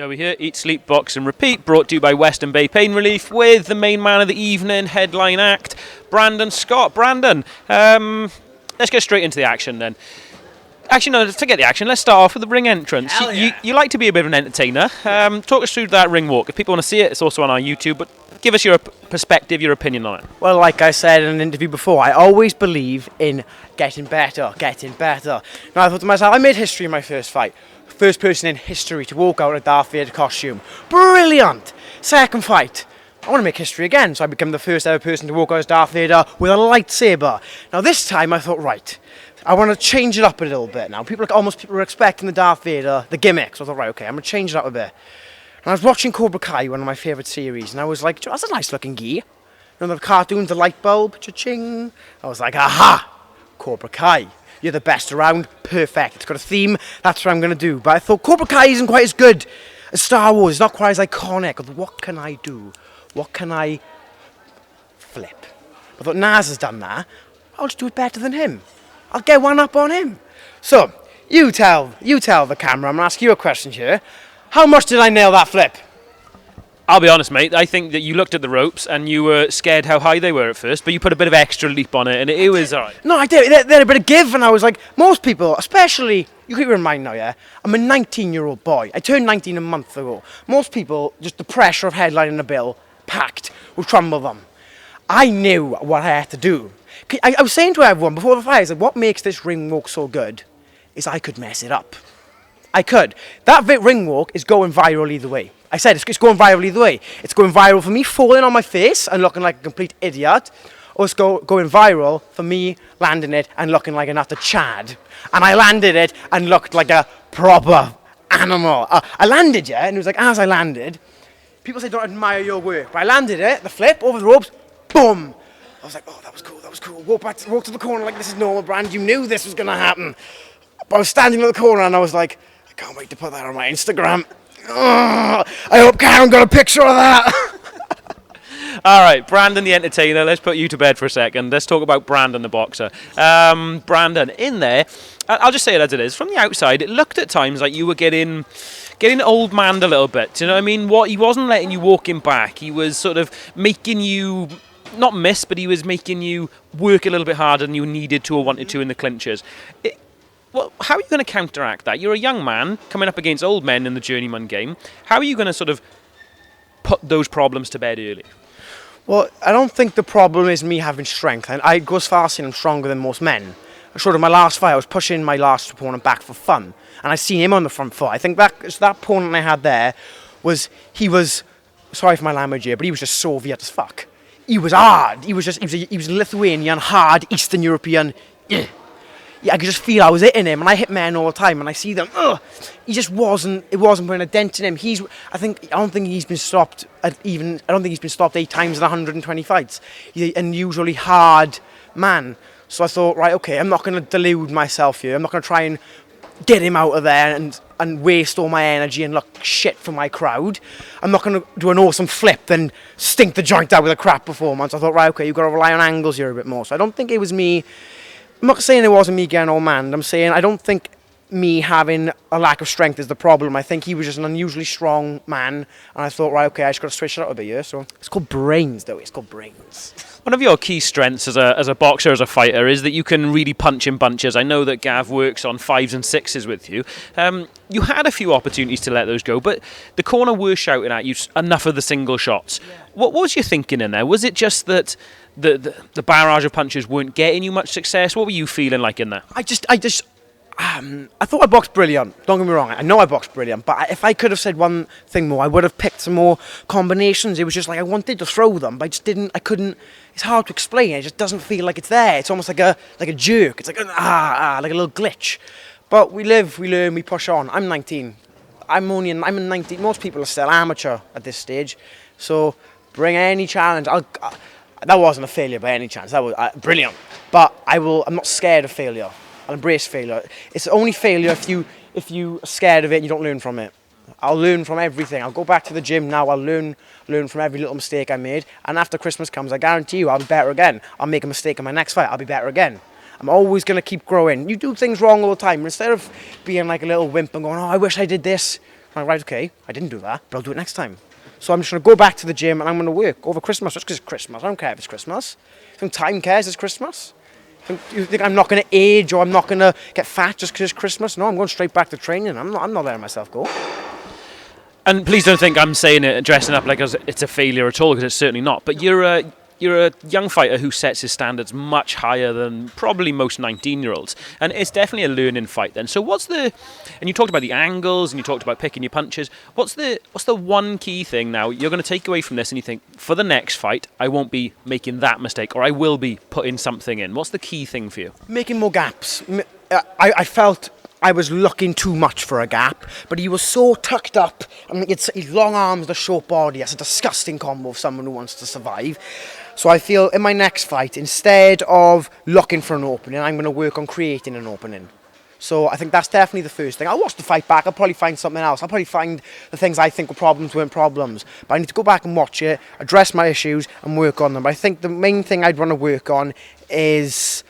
Joey here, Eat, Sleep, Box and Repeat, brought to you by Western Bay Pain Relief with the main man of the evening, headline act, Brandon Scott. Brandon, let's get straight into the action then. Actually, no, forget the action. Let's start off with the ring entrance. Hell yeah. You like to be a bit of an entertainer. Talk us through that ring walk. If people want to see it, it's also on our YouTube, but give us your perspective, your opinion on it. Well, like I said in an interview before, I always believe in getting better. Now I thought to myself, I made history in my first fight. First person in history to walk out in a Darth Vader costume. Brilliant! Second fight. I want to make history again, so I became the first ever person to walk out as Darth Vader with a lightsaber. Now this time I thought, right, I want to change it up a little bit now. People are expecting the Darth Vader, the gimmick, so I thought, right, okay, I'm going to change it up a bit. And I was watching Cobra Kai, one of my favourite series, and I was like, that's a nice looking gi. You know, the cartoons, the light bulb, cha-ching. I was like, aha! Cobra Kai. You're the best around. Perfect. It's got a theme. That's what I'm going to do. But I thought Cobra Kai isn't quite as good as Star Wars. It's not quite as iconic. What can I do? What can I flip? I thought Nas has done that. I'll just do it better than him. I'll get one up on him. So, you tell the camera. I'm going to ask you a question here. How much did I nail that flip? I'll be honest, mate, I think that you looked at the ropes and you were scared how high they were at first, but you put a bit of extra leap on it and it was alright. No, I did. They had a bit of give, and I was like, most people, especially, you keep in mind now, yeah? I'm a 19-year-old boy. I turned 19 a month ago. Most people, just the pressure of headlining a bill, packed, will crumble them. I knew what I had to do. I was saying to everyone before the fight, I said, what makes this ring walk so good is I could mess it up. I could. That ring walk is going viral either way. I said it's going viral either way. It's going viral for me falling on my face and looking like a complete idiot, or it's going viral for me landing it and looking like an utter Chad. And I landed it and looked like a proper animal. I landed, yeah, and it was like, as I landed, people say don't admire your work, but I landed it, the flip, over the ropes, boom. I was like, oh, that was cool. Walk to the corner like this is normal, Brand. You knew this was going to happen. But I was standing in the corner and I was like, I can't wait to put that on my Instagram. Oh, I hope Karen got a picture of that. Alright, Brandon the entertainer, let's put you to bed for a second. Let's talk about Brandon the boxer. Brandon, in there, I'll just say it as it is. From the outside, it looked at times like you were getting old man a little bit. Do you know what I mean? He wasn't letting you walk him back. He was sort of making you, not miss, but he was making you work a little bit harder than you needed to or wanted to in the clinches. Well, how are you going to counteract that? You're a young man coming up against old men in the journeyman game. How are you going to sort of put those problems to bed early? Well, I don't think the problem is me having strength. I go as far as saying I'm stronger than most men. I showed in my last fight, I was pushing my last opponent back for fun. And I seen him on the front foot. I think that opponent I had there he was, sorry for my language here, but he was just Soviet as fuck. He was hard. He was Lithuanian, hard, Eastern European. Yeah, I could just feel I was hitting him, and I hit men all the time, and I see them. He just wasn't. It wasn't putting a dent in him. I don't think he's been stopped 8 times in 120 fights. He's an unusually hard man. So I thought, right, okay, I'm not going to delude myself here. I'm not going to try and get him out of there and waste all my energy and look shit for my crowd. I'm not going to do an awesome flip then stink the joint out with a crap performance. I thought, right, okay, you've got to rely on angles here a bit more. So I don't think it was me. I'm not saying it wasn't me getting old man. I'm saying I don't think me having a lack of strength is the problem. I think he was just an unusually strong man, and I thought, right, okay, I just got to switch it up a bit, yeah? So it's called brains, though. It's called brains. One of your key strengths as a boxer, as a fighter, is that you can really punch in bunches. I know that Gav works on 5s and 6s with you. You had a few opportunities to let those go, but the corner were shouting at you enough of the single shots. Yeah. What was your thinking in there? Was it just that the barrage of punches weren't getting you much success? What were you feeling like in there? I thought I boxed brilliant. Don't get me wrong. I know I boxed brilliant, but if I could have said one thing more, I would have picked some more combinations. It was just like I wanted to throw them, but I just didn't. I couldn't. It's hard to explain. It just doesn't feel like it's there. It's almost like a jerk. It's like like a little glitch. But we live, we learn, we push on. I'm 19. I'm 19. Most people are still amateur at this stage. So bring any challenge. That wasn't a failure by any chance. That was brilliant. But I'm not scared of failure. I'll embrace failure. It's only failure if you are scared of it and you don't learn from it. I'll learn from everything. I'll go back to the gym now. I'll learn from every little mistake I made. And after Christmas comes, I guarantee you I'll be better again. I'll make a mistake in my next fight. I'll be better again. I'm always going to keep growing. You do things wrong all the time. Instead of being like a little wimp and going, oh, I wish I did this, I'm like, right, okay, I didn't do that, but I'll do it next time. So I'm just going to go back to the gym and I'm going to work over Christmas, just because it's Christmas. I don't care if it's Christmas. I think time cares it's Christmas. You think I'm not going to age or I'm not going to get fat just because it's Christmas? No, I'm going straight back to training. I'm not letting myself go. And please don't think I'm saying it, dressing up like it's a failure at all, because it's certainly not. But you're a young fighter who sets his standards much higher than probably most 19-year-olds. And it's definitely a learning fight then. So and you talked about the angles and you talked about picking your punches. What's the one key thing now you're going to take away from this and you think, for the next fight, I won't be making that mistake, or I will be putting something in? What's the key thing for you? Making more gaps. I felt I was looking too much for a gap, but he was so tucked up. I mean, his long arms, the short body. That's a disgusting combo of someone who wants to survive. So I feel in my next fight, instead of looking for an opening, I'm going to work on creating an opening. So I think that's definitely the first thing. I'll watch the fight back. I'll probably find something else. I'll probably find the things I think were problems weren't problems. But I need to go back and watch it, address my issues, and work on them. But I think the main thing I'd want to work on is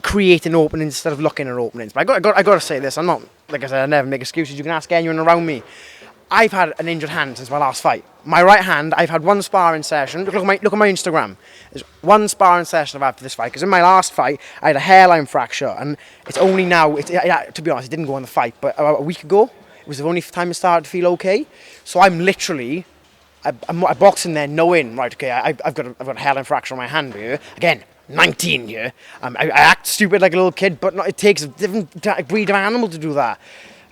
creating openings instead of looking at openings. But I got to say this. I'm not, like I said, I never make excuses. You can ask anyone around me. I've had an injured hand since my last fight. My right hand, I've had one sparring session. Look at my Instagram. There's one sparring session I've had for this fight. Because in my last fight, I had a hairline fracture. And it's only now, to be honest, it didn't go in the fight. But about a week ago, it was the only time I started to feel okay. So I'm literally, I'm boxing there knowing, right, okay, I've got a hairline fracture on my hand here. Again, 19 here. I act stupid like a little kid, but it takes a different breed of animal to do that.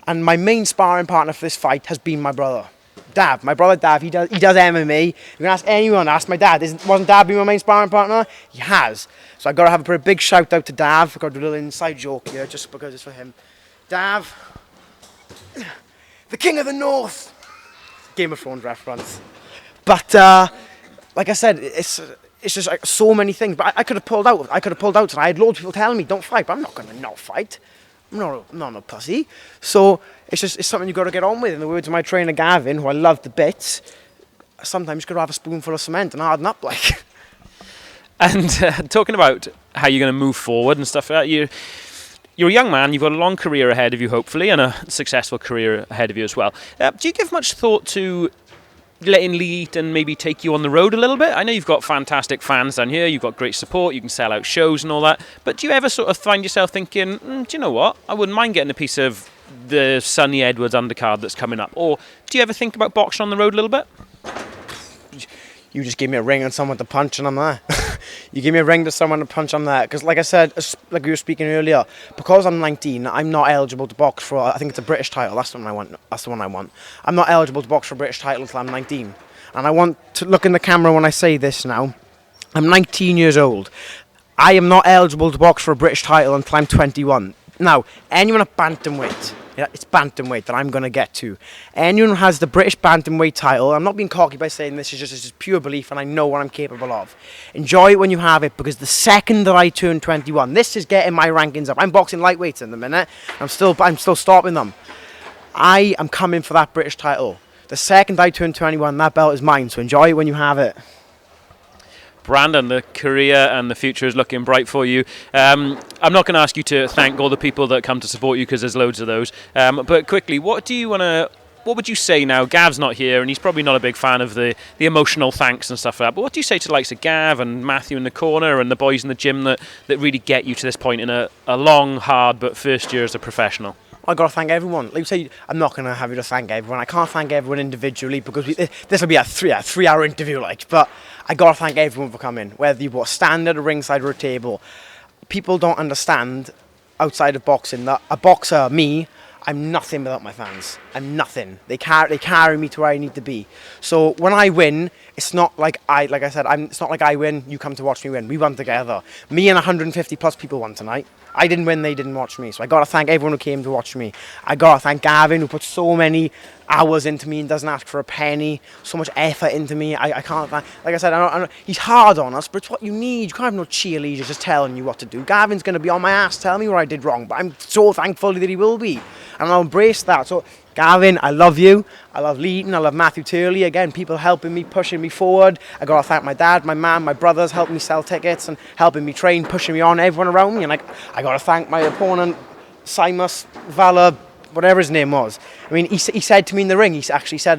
And my main sparring partner for this fight has been my brother, Dav. My brother Dav, he does MMA. You can ask anyone, ask my dad. Wasn't Dav being my main sparring partner? He has. So I've got to have a big shout out to Dav. I've got to do a little inside joke here just because it's for him. Dav, the King of the North. Game of Thrones reference. But like I said, it's just like so many things. But I could have pulled out. I I had loads of people telling me, don't fight. But I'm not going to not fight. I'm not a pussy. So it's something you've got to get on with. In the words of my trainer Gavin, who I love to bits, sometimes you've got to have a spoonful of cement and harden up like. And talking about how you're going to move forward and stuff like that, you're a young man, you've got a long career ahead of you hopefully, and a successful career ahead of you as well. Do you give much thought to letting Lee and maybe take you on the road a little bit? I know you've got fantastic fans down here, you've got great support, you can sell out shows and all that, but do you ever sort of find yourself thinking, do you know what, I wouldn't mind getting a piece of the Sonny Edwards undercard that's coming up? Or do you ever think about boxing on the road a little bit? You just give me a ring and someone to punch and I'm there. You give me a ring to someone to punch, I'm there. Because like I said, like we were speaking earlier, because I'm 19, I'm not eligible to box for, I think it's a British title, that's the one I want. I'm not eligible to box for a British title until I'm 19. And I want to look in the camera when I say this now. I'm 19 years old. I am not eligible to box for a British title until I'm 21. Now, anyone at bantamweight, it's bantamweight that I'm going to get to. Anyone who has the British bantamweight title, I'm not being cocky by saying this, it's just pure belief and I know what I'm capable of. Enjoy it when you have it, because the second that I turn 21, this is getting my rankings up. I'm boxing lightweights in the minute. I'm still stopping them. I am coming for that British title. The second I turn 21, that belt is mine, so enjoy it when you have it. Brandon, the career and the future is looking bright for you. I'm not going to ask you to thank all the people that come to support you, because there's loads of those. But quickly, what would you say now? Gav's not here, and he's probably not a big fan of the emotional thanks and stuff like that. But what do you say to the likes of Gav and Matthew in the corner and the boys in the gym that really get you to this point in a long, hard, but first year as a professional? I've got to thank everyone. Like you say, I'm not going to have you to thank everyone. I can't thank everyone individually because this will be a three-hour interview, but I got to thank everyone for coming. Whether you bought a stand at a ringside or a table, people don't understand outside of boxing that a boxer, me, I'm nothing without my fans. I'm nothing. They carry me to where I need to be. So when I win, it's not like it's not like I win, you come to watch me win. We won together. Me and 150 plus people won tonight. I didn't win, they didn't watch me. So I got to thank everyone who came to watch me. I got to thank Gavin, who put so many hours into me and doesn't ask for a penny, so much effort into me. I can't thank, like I said, he's hard on us, but it's what you need. You can't have no cheerleaders just telling you what to do. Gavin's going to be on my ass telling me what I did wrong, but I'm so thankful that he will be. And I'll embrace that. So Gavin, I love you. I love Leeton. I love Matthew Turley. Again, people helping me, pushing me forward. I got to thank my dad, my mum, my brothers helping me sell tickets and helping me train, pushing me on, everyone around me. And I got to thank my opponent, Simus, Valor, whatever his name was. I mean, he said to me in the ring, he actually said,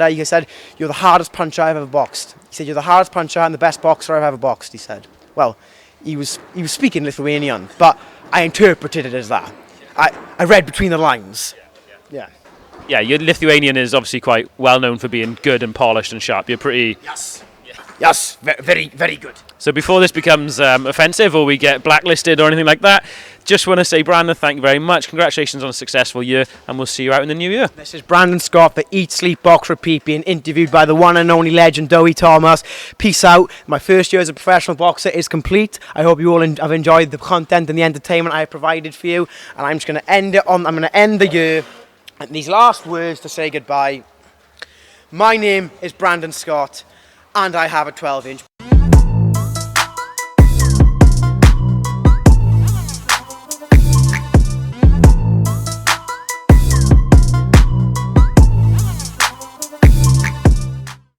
you're the hardest puncher I've ever boxed. He said, you're the hardest puncher and the best boxer I've ever boxed, he said. Well, he was speaking Lithuanian, but I interpreted it as that. I read between the lines. Yeah. Yeah, your Lithuanian is obviously quite well known for being good and polished and sharp. You're pretty... Yes, very, very good. So before this becomes offensive or we get blacklisted or anything like that, just want to say, Brandon, thank you very much. Congratulations on a successful year, and we'll see you out in the new year. This is Brandon Scott for Eat, Sleep, Box, Repeat, being interviewed by the one and only legend, Dowie Thomas. Peace out. My first year as a professional boxer is complete. I hope you all have enjoyed the content and the entertainment I have provided for you. And I'm just going to end it on, I'm going to end the year and these last words to say goodbye. My name is Brandon Scott, and I have a 12-inch...